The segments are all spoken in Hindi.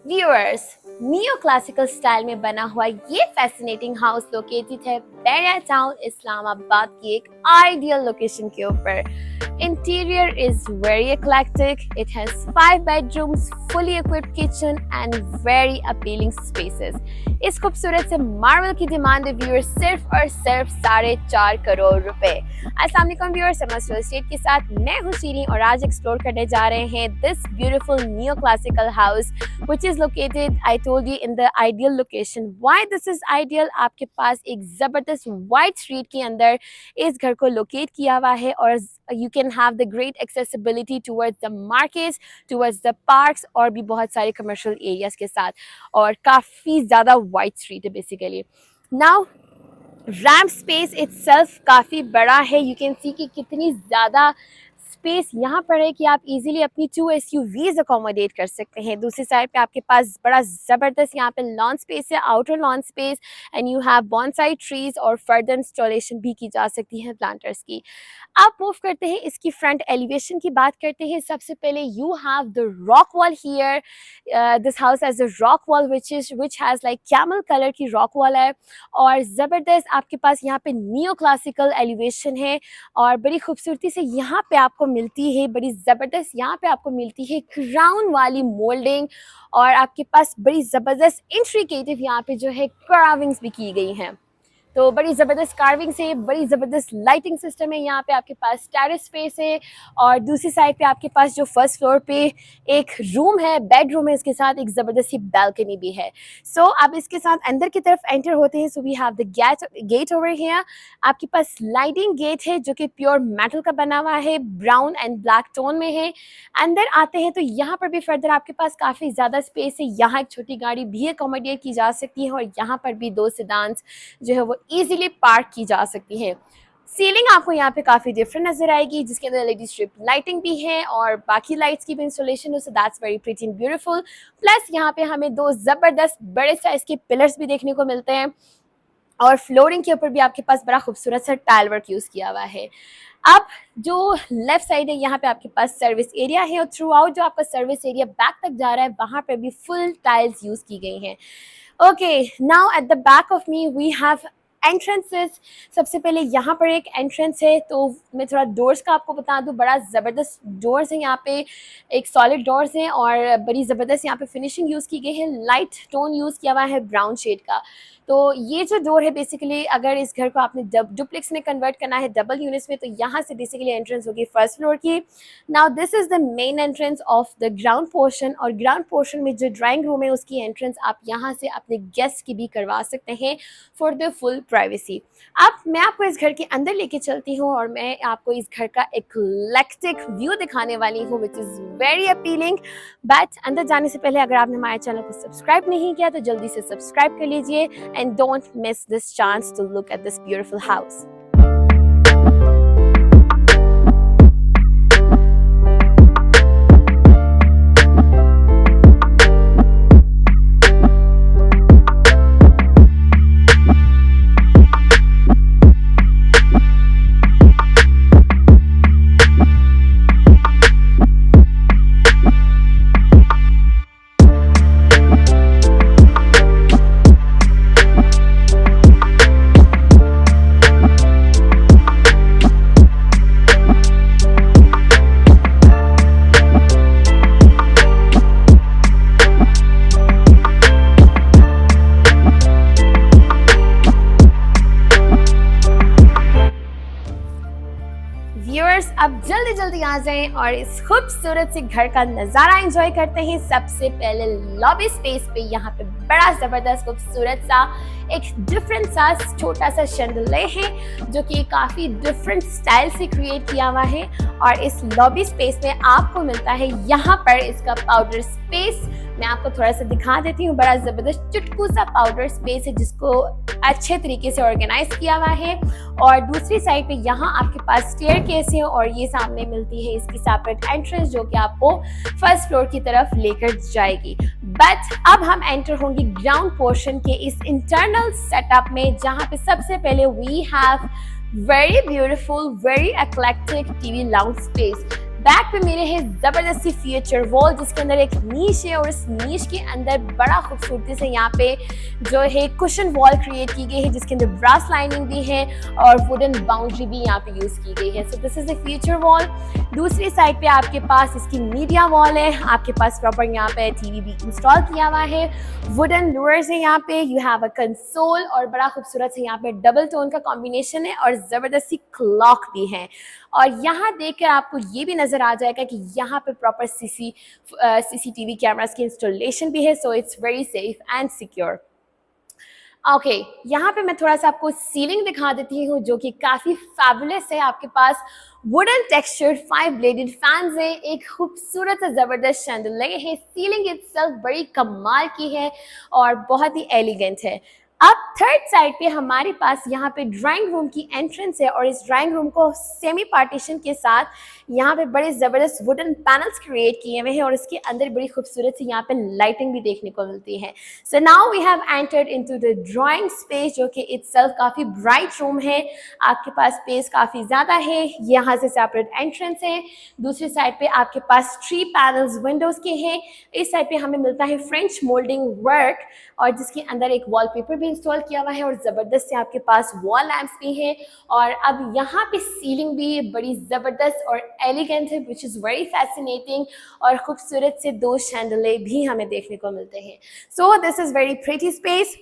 व्यूअर्स, नियो क्लासिकल स्टाइल में बना हुआ ये फैसिनेटिंग हाउस लोकेटेड है बैरिया टाउन इस्लामाबाद की एक आइडियल लोकेशन के ऊपर। Interior is very eclectic. It has 5 bedrooms, fully equipped kitchen and very appealing spaces. इस खूबसूरत से मार्बल की डिमांड है व्यूअर्स सिर्फ और सिर्फ 4.5 करोड़ रुपए। अस्सलाम वालेकुम व्यूअर्स, समस्त रियल एस्टेट के साथ मैं हूं शीरी और आज एक्सप्लोर करने जा रहे हैं this beautiful neo classical house which is located, I told you, in the ideal location. Why this is ideal? आपके पास एक जबरदस्त वाइड स्ट्रीट के अंदर इस घर को लोकेट किया हुआ है और you can have the great accessibility towards the markets, towards the parks और भी बहुत सारे commercial areas के साथ, और काफ़ी ज़्यादा वाइड स्ट्रीट है basically. Now ramp space itself काफ़ी बड़ा है। यू कैन सी कि कितनी ज़्यादा स्पेस यहाँ पर है कि आप इजीली अपनी 2 SUVs अकोमोडेट कर सकते हैं। दूसरी साइड पे आपके पास बड़ा ज़बरदस्त यहाँ पे लॉन स्पेस है, outer lawn space, and you have bonsai trees और फर्दर इंस्टॉलेशन भी की जा सकती है प्लांटर्स की। आप मूव करते हैं, इसकी फ्रंट एलिवेशन की बात करते हैं। सबसे पहले you have the rock wall here. This house has the rock wall which has like camel colour की रॉक वॉल है और ज़बरदस्त आपके पास यहाँ पे नियो क्लासिकल एलिवेशन है और बड़ी खूबसूरती से यहाँ पे आपको मिलती है, बड़ी ज़बरदस्त यहाँ पे आपको मिलती है क्राउन वाली मोल्डिंग और आपके पास बड़ी ज़बरदस्त इंट्रिकेटिव यहाँ पे जो है कार्विंग्स भी की गई हैं। तो बड़ी ज़बरदस्त कार्विंग से बड़ी ज़बरदस्त लाइटिंग सिस्टम है। यहाँ पे आपके पास टेरेस स्पेस है और दूसरी साइड पे आपके पास जो फर्स्ट फ्लोर पे एक रूम है, बेडरूम है, इसके साथ एक ज़बरदस्त सी बैल्कनी भी है। सो आप इसके साथ अंदर की तरफ एंटर होते हैं। So we have the gate over here. आपके पास स्लाइडिंग गेट है जो कि प्योर मेटल का बना हुआ है, ब्राउन एंड ब्लैक टोन में है। अंदर आते हैं तो यहाँ पर भी फर्दर आपके पास काफ़ी ज़्यादा स्पेस है। यहाँ एक छोटी गाड़ी भी अकोमोडेट की जा सकती है और यहाँ पर भी 2 सेडान्स जो है वो इजीली पार्क की जा सकती है। सीलिंग आपको यहाँ पे काफ़ी डिफरेंट नजर आएगी जिसके अंदर LED स्ट्रिप लाइटिंग भी है और बाकी लाइट्स की भी इंस्टॉलेशन है। So that's very pretty and beautiful. Plus यहाँ पे हमें 2 ज़बरदस्त बड़े साइज के पिलर्स भी देखने को मिलते हैं और फ्लोरिंग के ऊपर भी आपके पास बड़ा खूबसूरत सा टाइल वर्क यूज़ किया हुआ है। अब जो लेफ्ट साइड है यहाँ पे आपके पास सर्विस एरिया है और थ्रू आउट जो आपका सर्विस एरिया बैक तक जा रहा है वहाँ पर भी फुल टाइल्स यूज़ की गई हैं। Okay, now at the back of me we have entrances. सबसे पहले यहाँ पर एक एंट्रेंस है, तो मैं थोड़ा डोर्स का आपको बता दूँ। बड़ा ज़बरदस्त डोर्स हैं यहाँ पे, एक सॉलिड डोर्स हैं और बड़ी ज़बरदस्त यहाँ पे फिनिशिंग यूज़ की गई है। लाइट टोन यूज़ किया हुआ है ब्राउन शेड का। तो ये जो डोर है बेसिकली अगर इस घर को आपने डुप्लेक्स में कन्वर्ट करना है डबल यूनिट्स में, तो यहाँ से बेसिकली एंट्रेंस होगी फर्स्ट फ्लोर की। Now this is the main entrance of the ground portion और ग्राउंड पोर्शन में जो ड्राइंग रूम है उसकी एंट्रेंस आप यहाँ से अपने गेस्ट की भी करवा सकते हैं फॉर द फुल प्राइवेसी। अब मैं आपको इस घर के अंदर लेके चलती हूँ और मैं आपको इस घर का इक्लेक्टिक व्यू दिखाने वाली हूँ which is very appealing. But अंदर जाने से पहले अगर आपने हमारे चैनल को सब्सक्राइब नहीं किया तो जल्दी से सब्सक्राइब कर लीजिए and don't miss this chance to look at this beautiful house. Viewers, अब जल्दी जल्दी आ जाएं और इस खूबसूरत से घर का नज़ारा एंजॉय करते हैं। सबसे पहले लॉबी स्पेस पे यहाँ पे बड़ा ज़बरदस्त खूबसूरत सा एक डिफरेंट सा छोटा सा शैंडलियर है जो कि काफ़ी डिफरेंट स्टाइल से क्रिएट किया हुआ है और इस लॉबी स्पेस में आपको मिलता है यहाँ पर इसका पाउडर स्पेस। मैं आपको थोड़ा सा दिखा देती हूँ। बड़ा ज़बरदस्त चुटकू सा पाउडर स्पेस है जिसको अच्छे तरीके से ऑर्गेनाइज किया हुआ है और दूसरी साइड पे यहाँ आपके पास स्टेयरकेस है और ये सामने मिलती है इसकी सेपरेट एंट्रेंस जो कि आपको फर्स्ट फ्लोर की तरफ लेकर जाएगी। बट अब हम एंटर होंगे ग्राउंड पोर्शन के इस इंटरनल सेटअप में जहाँ पे सबसे पहले we have very beautiful, very eclectic TV lounge space back पे मेरे है जबरदस्ती फीचर वॉल जिसके अंदर एक नीश है और इस नीश के अंदर बड़ा खूबसूरती से यहाँ पे जो है कुशन वॉल क्रिएट की गई है जिसके अंदर ब्रास लाइनिंग भी है और वुडन बाउंड्री भी यहाँ पे यूज की गई है। So this is the feature wall. दूसरी साइड पे आपके पास इसकी मीडिया वॉल है, आपके पास प्रॉपर यहाँ पे टीवी भी इंस्टॉल किया हुआ है, वुडन लूअर्स है यहाँ पे, यू हैव अ कंसोल और बड़ा खूबसूरत से यहाँ पे डबल टोन का कॉम्बिनेशन है और जबरदस्ती क्लॉक भी है। और यहाँ देखकर आपको ये भी नजर आ जाएगा कि यहाँ पे प्रॉपर सीसीटीवी कैमरास की इंस्टॉलेशन भी है, so it's very safe and secure. Okay यहाँ पे मैं थोड़ा सा आपको सीलिंग दिखा देती हूँ जो कि काफी फैबुलस है। आपके पास वुडन टेक्सचर्ड 5 ब्लेडेड फैंस है, एक खूबसूरत सा जबरदस्त शैंडलियर है, सीलिंग इटसेल्फ बड़ी कमाल की है और बहुत ही एलिगेंट है। अब थर्ड साइड पे हमारे पास यहाँ पे ड्राइंग रूम की एंट्रेंस है और इस ड्राइंग रूम को सेमी पार्टीशन के साथ यहाँ पे बड़े जबरदस्त वुडन पैनल्स क्रिएट किए हुए हैं और इसके अंदर बड़ी खूबसूरत सी यहाँ पे लाइटिंग भी देखने को मिलती है। So now we have entered into the drawing space जो कि इटसेल्फ काफी ब्राइट रूम है। आपके पास स्पेस काफी ज्यादा है, यहाँ से सेपरेट एंट्रेंस है। दूसरी साइड पे आपके पास 3 पैनल्स विंडोज के हैं। इस साइड पे हमें मिलता है फ्रेंच मोल्डिंग वर्क और जिसके अंदर एक वॉलपेपर भी इंस्टॉल किया हुआ है और जबरदस्त से आपके पास वॉल लैंप्स भी है। और अब यहाँ पे सीलिंग भी बड़ी जबरदस्त और एलिगेंट है विच इज वेरी फैसिनेटिंग और खूबसूरत से 2 शैंडलियर भी हमें देखने को मिलते हैं। So this is very pretty space,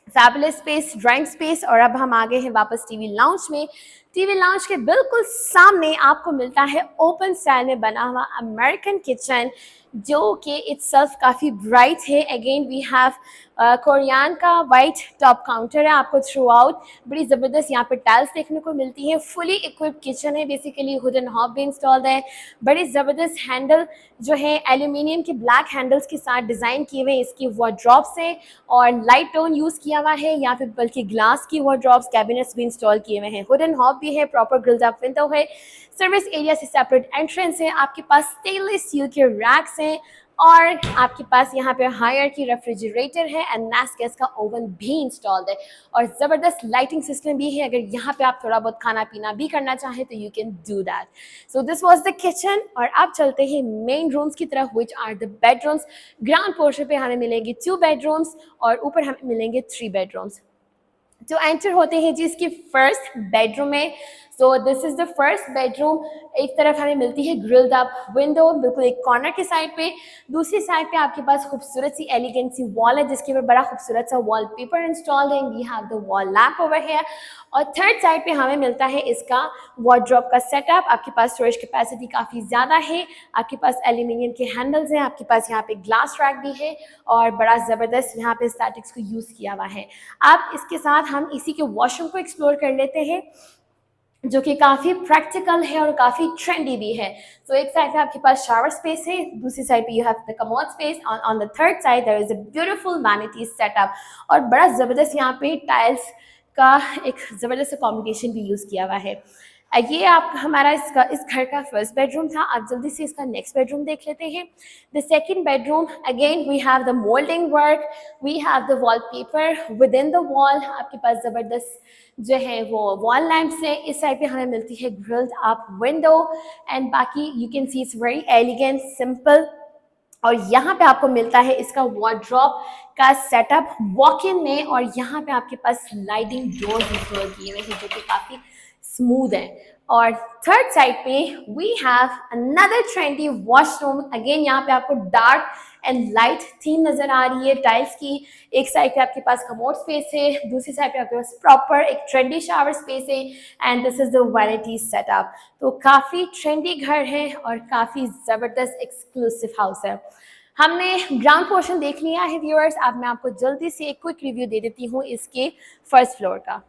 fabulous space, drawing space. और अब हम आ गए हैं वापस टीवी लाउंज में। टीवी लाउंज के बिल्कुल सामने आपको मिलता है ओपन स्टाइल में बना हुआ अमेरिकन किचन जो कि इटसेल्फ काफ़ी ब्राइट है। अगेन वी हैव कोरियन का वाइट टॉप काउंटर है, आपको थ्रू आउट बड़ी ज़बरदस्त यहाँ पे टाइल्स देखने को मिलती है। फुली इक्विप्ड किचन है, बेसिकली वुडन हॉब भी इंस्टॉल्ड है। बड़े ज़बरदस्त हैंडल जो है एल्यूमिनियम के ब्लैक हैंडल्स के साथ डिज़ाइन किए हुए हैं। इसकी वार्डरोब्स हैं और लाइट टोन यूज़ किया हुआ है यहाँ पे, बल्कि ग्लास की वार्डरोब्स कैबिनेट्स भी इंस्टॉल किए हुए हैं। वुडन हॉब भी है, प्रॉपर ग्रिल्ड अप विंडो है, सर्विस एरिया से सेपरेट एंट्रेंस है। आपके पास स्टेनलेस स्टील के रैक्स हैं और आपके पास यहाँ पे हायर की रेफ्रिजरेटर है एंड नेस्ट गैस का ओवन भी इंस्टॉल्ड है और ज़बरदस्त लाइटिंग सिस्टम भी है। अगर यहाँ पे आप थोड़ा बहुत खाना पीना भी करना चाहें तो you can do that. So this was the kitchen. और अब चलते हैं मेन रूम्स की तरफ which are the bedrooms. Ground portion पे हमें मिलेंगे 2 बेडरूम्स और ऊपर हमें मिलेंगे 3 बेडरूम्स। जो एंटर होते हैं जी इसकी फर्स्ट बेडरूम में। So this is the first bedroom. एक तरफ हमें मिलती है ग्रिल्ड अप विंडो बिल्कुल एक कॉर्नर के साइड पे, दूसरी साइड पे आपके पास खूबसूरत सी एलिगेंट सी वॉल है जिसके ऊपर बड़ा खूबसूरत सा वॉलपेपर इंस्टॉल्ड है। We have the wall lamp over here. और थर्ड साइड पे हमें मिलता है इसका वार्डरोब का सेटअप। आपके पास स्टोरेज कैपेसिटी काफ़ी ज़्यादा है, आपके पास एल्यूमिनियम के हैंडल्स हैं, आपके पास यहाँ पे ग्लास रैक भी है और बड़ा ज़बरदस्त यहाँ पे स्टैटिक्स को यूज़ किया हुआ है। अब इसके साथ हम इसी के वॉशरूम को एक्सप्लोर कर लेते हैं जो कि काफ़ी प्रैक्टिकल है और काफ़ी ट्रेंडी भी है। सो एक साइड पे आपके पास शावर स्पेस है, दूसरी साइड पे you have the commode space, on the third side there is a beautiful vanity setup और बड़ा ज़बरदस्त यहाँ पे टाइल्स का एक ज़बरदस्त कॉम्बिनेशन भी यूज़ किया हुआ है। ये आप हमारा इस घर का फर्स्ट बेडरूम था। आप जल्दी से इसका नेक्स्ट बेडरूम देख लेते हैं। The second bedroom, again we have the moulding work, we have the wallpaper within the wall. आपके पास ज़बरदस्त जो है वो वॉल लैंप्स है। इस साइड पे हमें मिलती है ग्रिल्ड अप विंडो एंड बाकी you can see it's very elegant simple. और यहाँ पे आपको मिलता है इसका वार्डरोब का सेटअप वॉक इन में और यहाँ पे आपके पास स्लाइडिंग डोर्स इंस्टॉल किए हुए हैं जो कि काफ़ी स्मूथ है। और थर्ड साइड पे we have another trendy washroom. Again यहाँ पे आपको डार्क एंड लाइट थीम नजर आ रही है टाइल्स की। एक साइड पे आपके पास कमोड स्पेस है, दूसरी साइड पे आपके पास प्रॉपर एक ट्रेंडी शावर स्पेस है and this is the vanity setup. तो काफ़ी ट्रेंडी घर है और काफ़ी ज़बरदस्त एक्सक्लूसिव हाउस है। हमने ग्राउंड पोर्शन देख लिया है व्यूअर्स। अब मैं आपको जल्दी से एक क्विक रिव्यू दे देती हूँ इसके फर्स्ट फ्लोर का।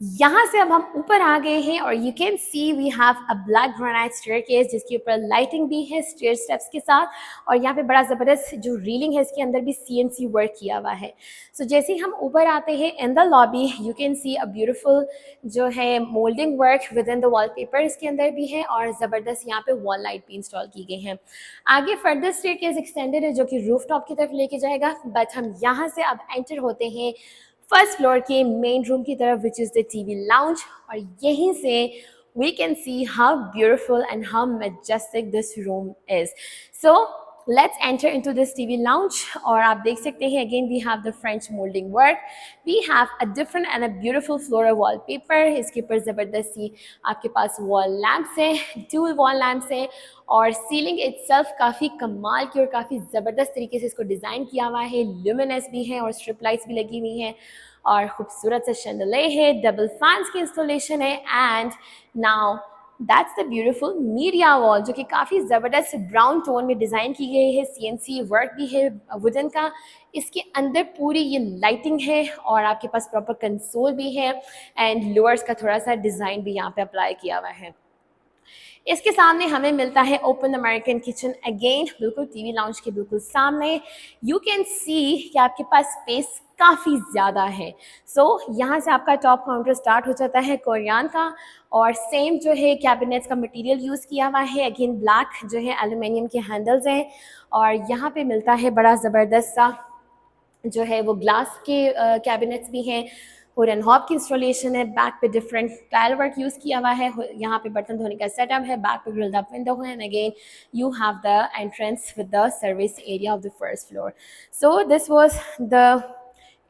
यहाँ से अब हम ऊपर आ गए हैं और you can see we have a black granite staircase जिसके ऊपर लाइटिंग भी है स्टेयर स्टेप्स के साथ और यहाँ पे बड़ा ज़बरदस्त जो रीलिंग है इसके अंदर भी CNC वर्क किया हुआ है। सो जैसे ही हम ऊपर आते हैं in the lobby you can C a beautiful जो है moulding work with in the wallpaper इसके अंदर भी है और ज़बरदस्त यहाँ पे वॉल लाइट भी इंस्टॉल की गई है। आगे फर्दर स्टेयरकेस एक्सटेंडेड है जो कि रूफ टॉप की तरफ लेके जाएगा, बट हम यहाँ से अब एंटर होते हैं फर्स्ट फ्लोर के मेन रूम की तरफ which is the TV lounge और यहीं से we can see how beautiful and how majestic this room is. So let's enter into this TV lounge. और आप देख सकते हैं again we have the French molding work. We have a different and a beautiful floral wallpaper. इसके ऊपर ज़बरदस्ती आपके पास wall lamps हैं, dual wall lamps हैं, और सीलिंग itself काफ़ी कमाल की और काफ़ी ज़बरदस्त तरीके से इसको डिज़ाइन किया हुआ है. ल्यूमिनस भी है और स्ट्रिप लाइट्स भी लगी हुई हैं और खूबसूरत से शैंडलियर है, डबल फैंस की इंस्टॉलेशन है. And now that's the beautiful media wall जो कि काफ़ी ज़बरदस्त ब्राउन टोन में डिज़ाइन की गई है. CNC वर्क भी है वुडन का. इसके अंदर पूरी ये लाइटिंग है और आपके पास प्रॉपर कंसोल भी है एंड लोअर्स का थोड़ा सा डिज़ाइन भी यहाँ पे अप्लाई किया हुआ है. इसके सामने हमें मिलता है ओपन अमेरिकन किचन. अगेन बिल्कुल टीवी लाउंज के बिल्कुल सामने. यू कैन सी कि आपके पास स्पेस काफ़ी ज़्यादा है. सो यहाँ से आपका टॉप काउंटर स्टार्ट हो जाता है कोरियन का, और सेम जो है कैबिनेट्स का मटेरियल यूज़ किया हुआ है. अगेन ब्लैक जो है एल्यूमिनियम के हैंडल्स हैं, और यहाँ पे मिलता है बड़ा ज़बरदस्त सा जो है वो ग्लास के कैबिनेट्स भी हैं. हुड एंड हॉब की इंस्टॉलेशन है. बैक पे डिफरेंट टाइल वर्क यूज़ किया हुआ है. यहाँ पे बर्तन धोने का सेटअप है. बैक पे ग्रिल्ड अप विंडो है. And again you have the entrance with the service area of the first floor. So this was the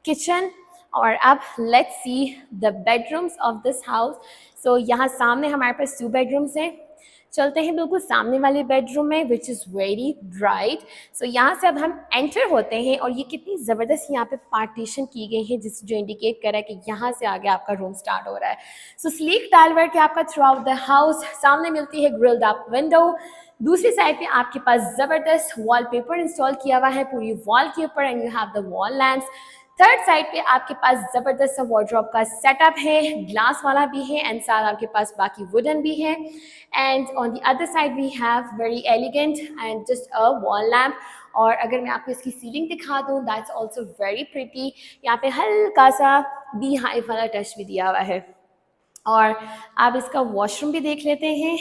kitchen. और अब let's see the bedrooms of this house. So यहाँ सामने हमारे पास 2 बेडरूम्स हैं. चलते हैं बिल्कुल सामने वाले बेडरूम में विच इज़ वेरी ब्राइट. सो यहाँ से अब हम एंटर होते हैं और ये कितनी ज़बरदस्त यहाँ पे पार्टीशन की गई है जिस जो इंडिकेट कर रहा है कि यहाँ से आगे आपका रूम स्टार्ट हो रहा है. सो स्लीक टाइल वर्क है आपका थ्रू आउट द हाउस. सामने मिलती है ग्रिल्ड अप विंडो. दूसरी साइड पे आपके पास ज़बरदस्त वॉलपेपर इंस्टॉल किया हुआ है पूरी वॉल के ऊपर, and you have the wall lamps. Third side पे आपके पास ज़बरदस्त सा वार्डरोब का सेटअप है, ग्लास वाला भी है, एंड साथ आपके पास बाकी वुडन भी है. And on the other side we have very elegant and just a wall lamp. और अगर मैं आपको इसकी सीलिंग दिखा दूँ दैट्स ऑल्सो वेरी प्रिटी. यहाँ पे हल्का सा बी हाइव वाला टच भी दिया हुआ है. और आप इसका वॉशरूम भी देख लेते हैं.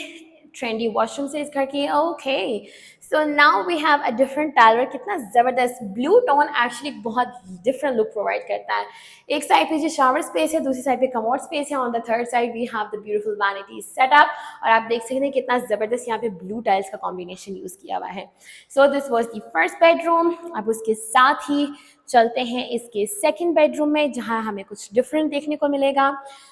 ट्रेंडी वॉशरूम से इस घर की. Okay, so now we have a different tile work. कितना ज़बरदस्त ब्लू टोन एक्चुअली बहुत डिफरेंट लुक प्रोवाइड करता है. एक साइड पे जो शावर स्पेस है, दूसरी साइड पे कमोड स्पेस है. On the third side we have the beautiful vanity setup. और आप देख सकते हैं कितना ज़बरदस्त यहाँ पे ब्लू टाइल्स का कॉम्बिनेशन यूज़ किया हुआ है. So this was the first bedroom. अब उसके साथ ही चलते हैं इसके सेकंड बेडरूम में जहाँ हमें कुछ डिफरेंट देखने को मिलेगा.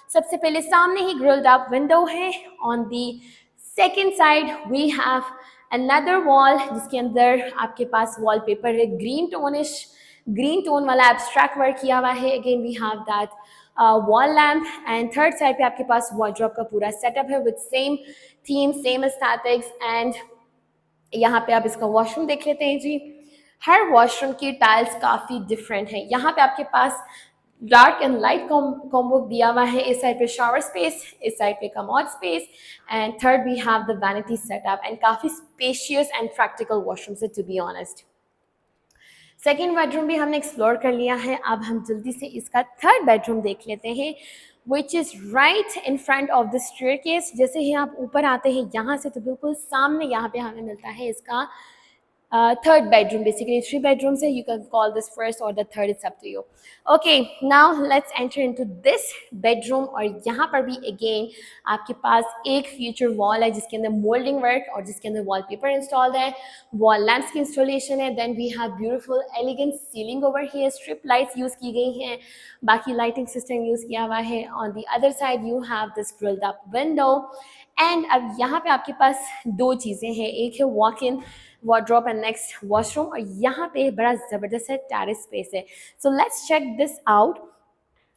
सबसे पहले सामने ही ग्रिल्ड अप विंडो है. On the second side we have another wall जिसके अंदर आपके पास वॉलपेपर है ग्रीन टोन वाला एब्स्ट्रैक्ट वर्क किया हुआ है. Again we have that wall lamp. And third side पे आपके पास वार्डरोब का पूरा सेटअप है with same theme, same aesthetics. And यहाँ पे आप इसका वॉशरूम देख लेते हैं जी. हर वॉशरूम की टाइल्स काफ़ी डिफरेंट है. यहाँ पे आपके पास डार्क एंड लाइट कॉम्बो दिया हुआ है. इस साइड पे शावर स्पेस, इस साइड पे commode space, and third we have the vanity setup. And काफ़ी स्पेशियस एंड प्रैक्टिकल वॉशरूम से to be honest. Second bedroom भी हमने एक्सप्लोर कर लिया है. अब हम जल्दी से इसका थर्ड बेडरूम देख लेते हैं which is right in front of the staircase. जैसे ही आप ऊपर आते हैं यहाँ से तो बिल्कुल सामने यहाँ पे हमें मिलता है इसका third bedroom. Basically 3 bedrooms. You can call this first or the third, it's up to you. Okay, now let's enter into this bedroom. और यहाँ पर भी again आपके पास एक future wall है जिसके अंदर molding work और जिसके अंदर wallpaper installed है, wall lamps की installation है. Then we have beautiful elegant ceiling over here, strip lights use की गई हैं, बाकी lighting system use किया हुआ है. On the other side you have this grilled up window. And अब यहाँ पे आपके पास 2 चीज़ें हैं. एक है walk-in wardrobe and next washroom, और यहाँ पे बड़ा ज़बरदस्त है टेरेस स्पेस है. So let's check this out.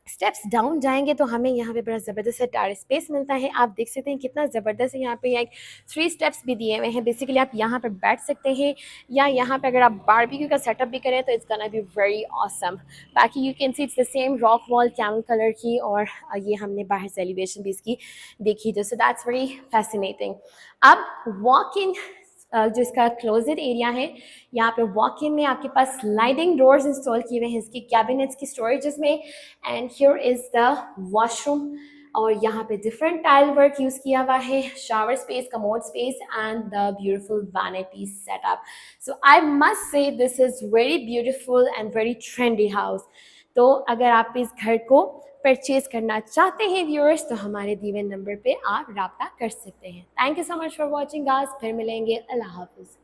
Steps down जाएंगे तो हमें यहाँ पे बड़ा ज़बरदस्त है टेरेस स्पेस मिलता है. आप देख सकते हैं कितना ज़बरदस्त है. यहाँ पे एक 3 स्टेप्स भी दिए हुए हैं. बेसिकली आप यहाँ पर बैठ सकते हैं, या यहाँ पे अगर आप बारबेक्यू का सेटअप भी करें तो it's gonna be very awesome. बाकी you can see it's the same rock wall camel colour की, और ये हमने बाहर से एलिवेशन भी इसकी देखी थी. So that's very fascinating. अब वॉक इन जो इसका क्लोजेट एरिया है, यहाँ पे वॉक इन में आपके पास स्लाइडिंग डोर्स इंस्टॉल किए हुए हैं इसके कैबिनेट्स की स्टोरेजेस में. And here is the washroom, और यहाँ पे डिफरेंट टाइल वर्क यूज़ किया हुआ है, shower space, commode space, and the beautiful vanity setup. So I must say this is very beautiful and very trendy house. तो अगर आप इस घर को परचेज करना चाहते हैं व्यूअर्स तो हमारे दिए हुए नंबर पे आप राब्ता कर सकते हैं। Thank you so much for watching guys, फिर मिलेंगे। अल्लाह हाफिज़।